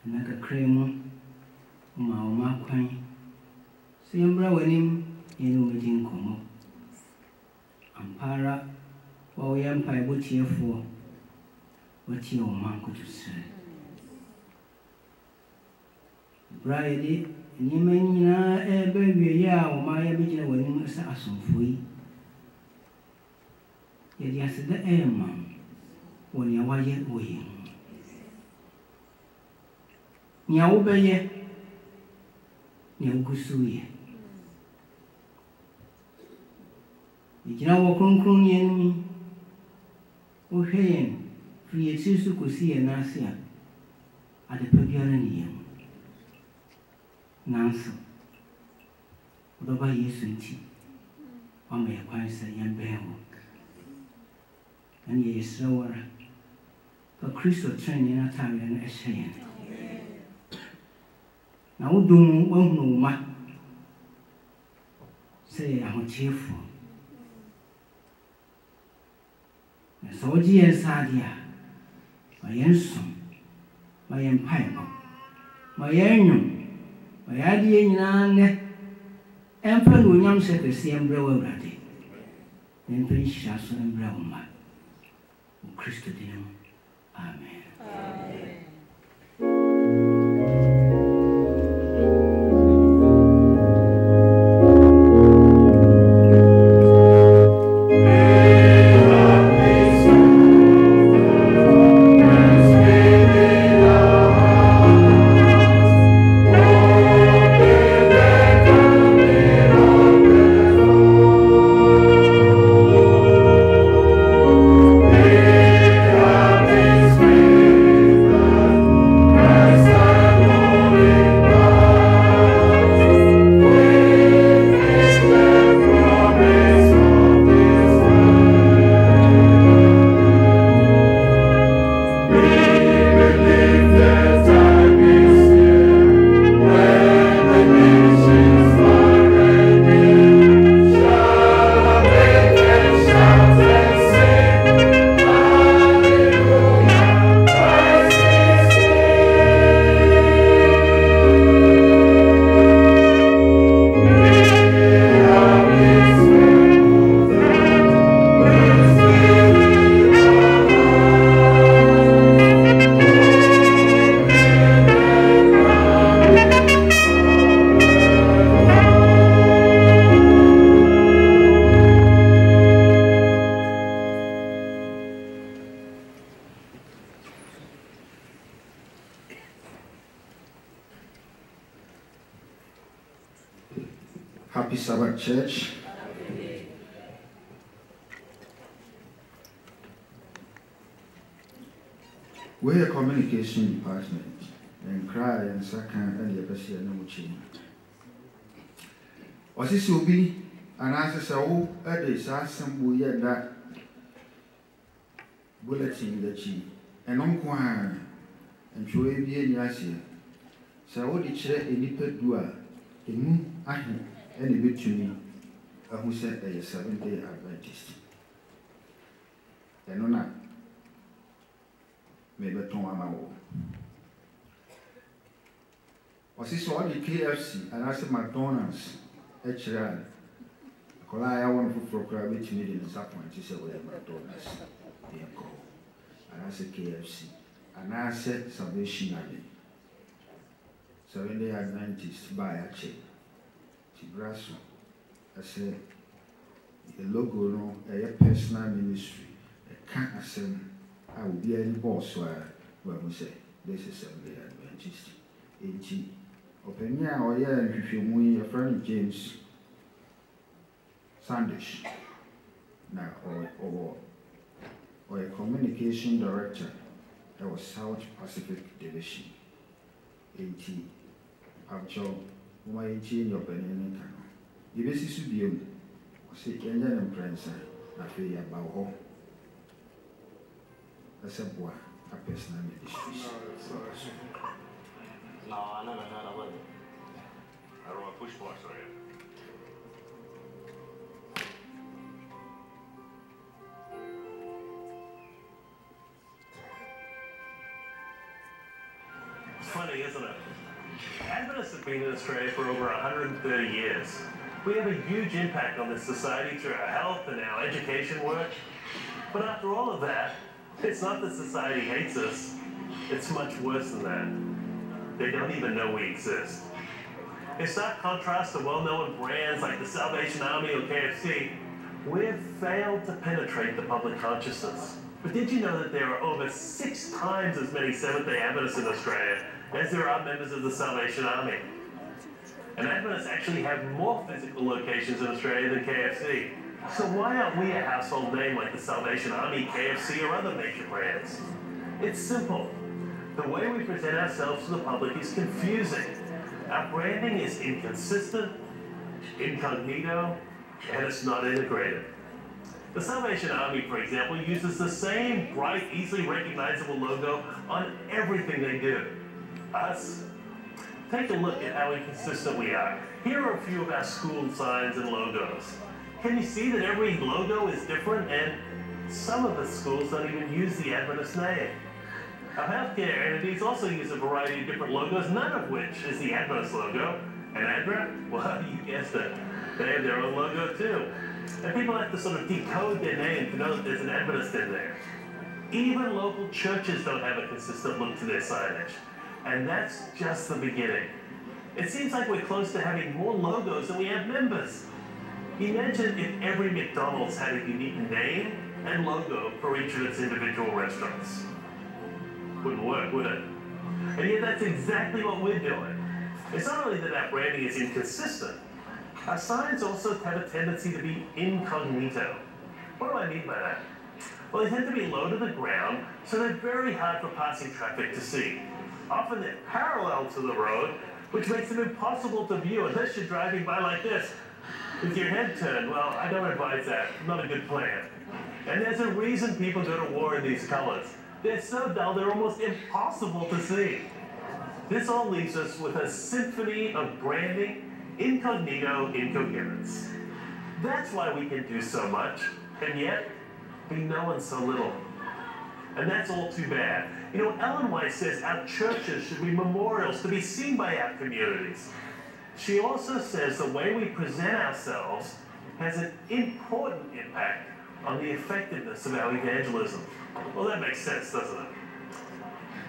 Naka cremo, my quine. See him bra with him, you know, meeting come. Ampara, while we empire what here for what your man could say. Bride, and you may a baby, ya, or my original wedding as a son for you. Yet, yes, the air, ma'am, when you are yet waiting. Nya obeye ne ugusuye igina wo kronkron ye nmi wo hweyen fi yesu kosi ye nase a ade pabiara ne yem nanso odoba yesu nti ama ye kwan se ye beho ani ye srawara ka kristo tren ye na tawe na ehye na wodum wahunu ma say ahotiefo na so oji ensade a ma yenso ma yempaibo ma yenyu ma yade nyina ne empa no nyam sekese embre wa urade empa nhia so embre wa ma o Kristo dinu amen. Amen. Happy Sabbath, church. We're a communication department and cry and second and the best year no change. Was this will be an answer so at this assemble yet that bulletin the chi and uncle and show a be in Yasia. So what did share a nipper do a moon and a bit to me who said a 7-day Adventist. And on maybe Tom was this all the KFC and I said McDonald's HRL. I want to procure which made in disappointment. He said, well, McDonald's, they call. And I said KFC. And I said Salvation Army. 7-day Adventist by a check. Tibrasso. I said, the logo, no, a personal ministry. I can't assume I will be any boss where we say, this is 7-day Adventist. H. Open ya or yeah, if you move your friend James Sandish now or a communication director that was South Pacific Division. 80 Abjo, why in your Benin Cano. You visit Subium, or say Kenyan and Prince, I feel about home. That's a boy, a personal ministry. No, I never heard of it. I don't want to push for it, sorry. It's funny, isn't it? Adventists have been in Australia for over 130 years. We have a huge impact on this society through our health and our education work. But after all of that, it's not that society hates us. It's much worse than that. They don't even know we exist. In stark contrast to well-known brands like the Salvation Army or KFC, we've failed to penetrate the public consciousness. But did you know that there are over 6 times as many Seventh-day Adventists in Australia as there are members of the Salvation Army? And Adventists actually have more physical locations in Australia than KFC. So why aren't we a household name like the Salvation Army, KFC, or other major brands? It's simple. The way we present ourselves to the public is confusing. Our branding is inconsistent, incognito, and it's not integrated. The Salvation Army, for example, uses the same bright, easily recognizable logo on everything they do. Us? Take a look at how inconsistent we are. Here are a few of our school signs and logos. Can you see that every logo is different, and some of the schools don't even use the Adventist name? Our healthcare entities also use a variety of different logos, none of which is the Adventist logo. And ADRA? Well, you guessed it. They have their own logo too. And people have to sort of decode their name to know that there's an Adventist in there. Even local churches don't have a consistent look to their signage. And that's just the beginning. It seems like we're close to having more logos than we have members. Imagine if every McDonald's had a unique name and logo for each of its individual restaurants. Wouldn't work, would it? And yet that's exactly what we're doing. It's not only that our branding is inconsistent, our signs also have a tendency to be incognito. What do I mean by that? Well, they tend to be low to the ground, so they're very hard for passing traffic to see. Often they're parallel to the road, which makes them impossible to view unless you're driving by like this. With your head turned, well, I don't advise that. Not a good plan. And there's a reason people go to war in these colors. They're so dull, they're almost impossible to see. This all leaves us with a symphony of branding, incognito, incoherence. That's why we can do so much, and yet be known so little. And that's all too bad. You know, Ellen White says our churches should be memorials to be seen by our communities. She also says the way we present ourselves has an important impact on the effectiveness of our evangelism. Well, that makes sense, doesn't it?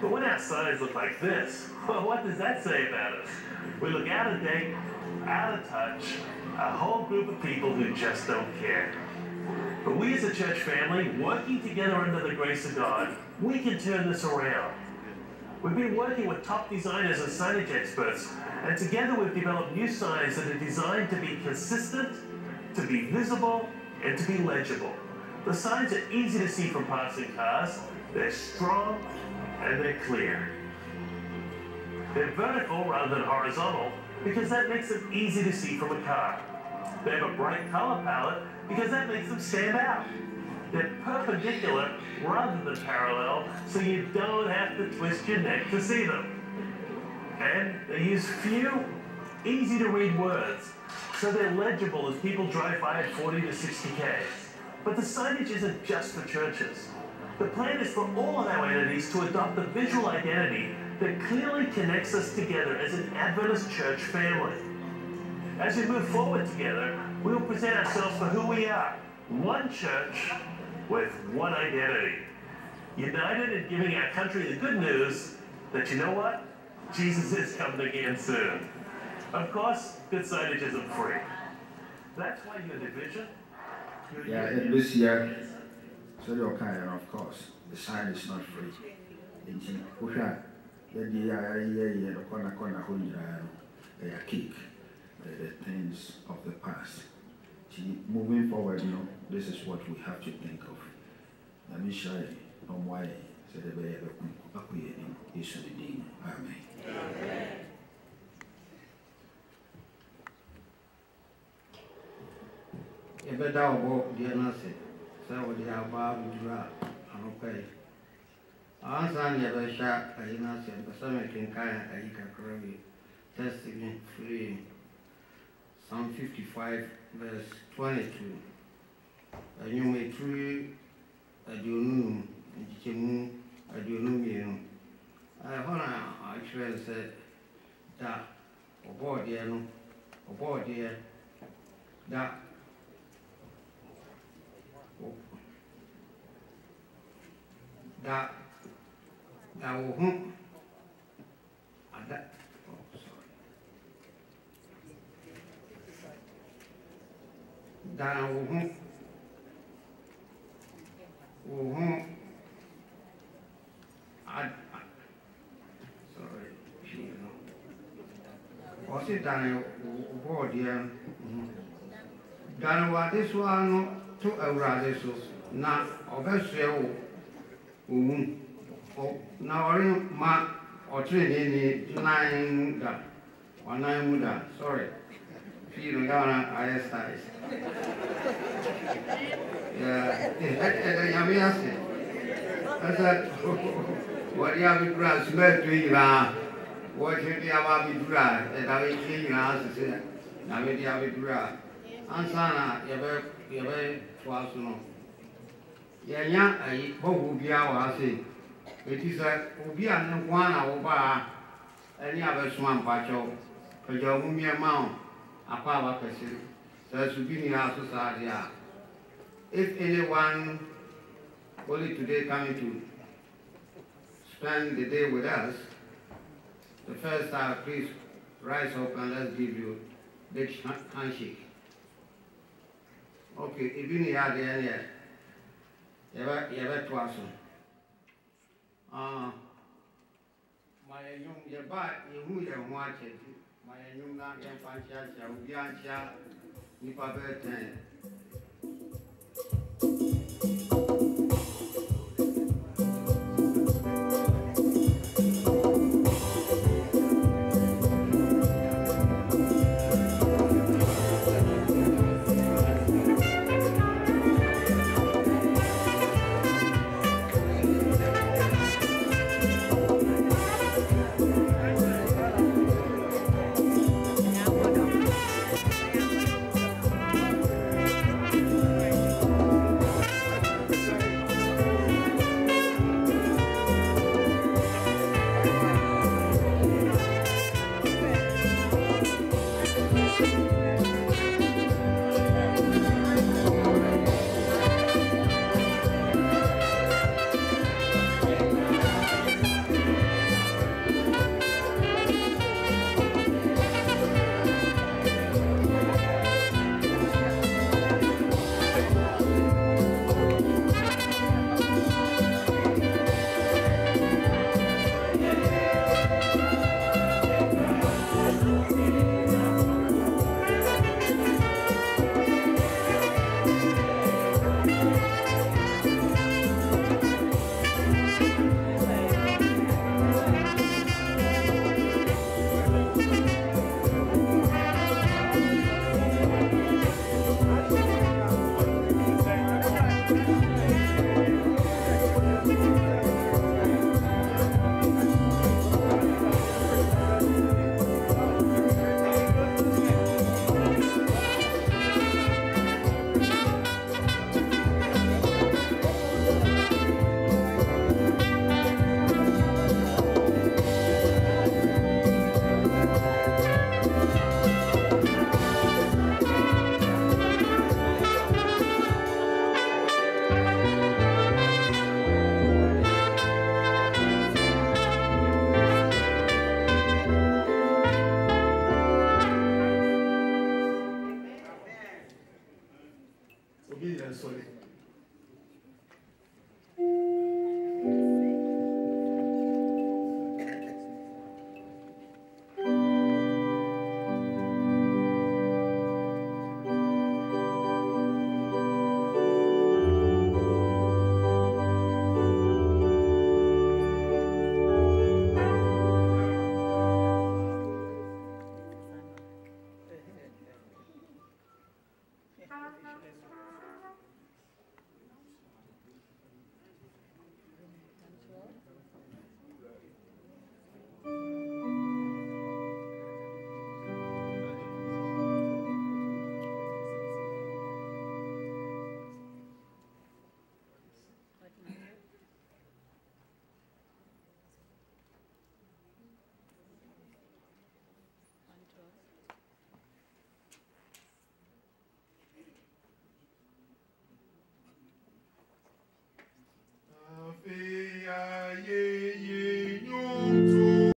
But when our signs look like this, well, what does that say about us? We look out of date, out of touch, a whole group of people who just don't care. But we as a church family, working together under the grace of God, we can turn this around. We've been working with top designers and signage experts, and together we've developed new signs that are designed to be consistent, to be visible, and to be legible. The signs are easy to see from passing cars, they're strong, and they're clear. They're vertical rather than horizontal because that makes them easy to see from a car. They have a bright color palette because that makes them stand out. They're perpendicular rather than parallel, so you don't have to twist your neck to see them. And they use few, easy to read words, so they're legible as people drive by at 40 to 60 k's. But the signage isn't just for churches. The plan is for all of our entities to adopt a visual identity that clearly connects us together as an Adventist church family. As we move forward together, we will present ourselves for who we are. One church with one identity. United in giving our country the good news that, you know what? Jesus is coming again soon. Of course, good signage isn't free. That's why your division... Yeah, and this year, so you're kind of course, the sign is not free. The cake, the things of the past. Moving forward, you know, this is what we have to think of. Let me show you why Amen. You better walk, dear Nancy. So, what you have about to drop, I'm okay. I answer never shot a innocent, but some making kind of a curvy. Testament free. Psalm 55, verse 22. And you may tree a dunum, and you a dunum, hold on, I should say that aboard here, no, aboard here, that will home. That, oh, sorry. That will home. Sorry, what's it done? Aboard here. Done what this one to a radical. Now, obviously, now, ma or training 9 that or 9 muda. Sorry. Feel down I size. Yeah, I said, what do you have to grant? Smell to you now. What should you have to grant? And I will clean your house. Now, we have to grant. And Sana, you very twice to know. Yeah, I hope you are saying. It is a Ubia and one over any other swamp patcho. For your mummy amount, a power person. So it should be in our society. If anyone only today coming to spend the day with us, the first time, please rise up and let's give you a big handshake. Okay, if you need to add any, you have to ask. My young, your back, you who you watch it. My young, not your fancy, you be on chat, you probably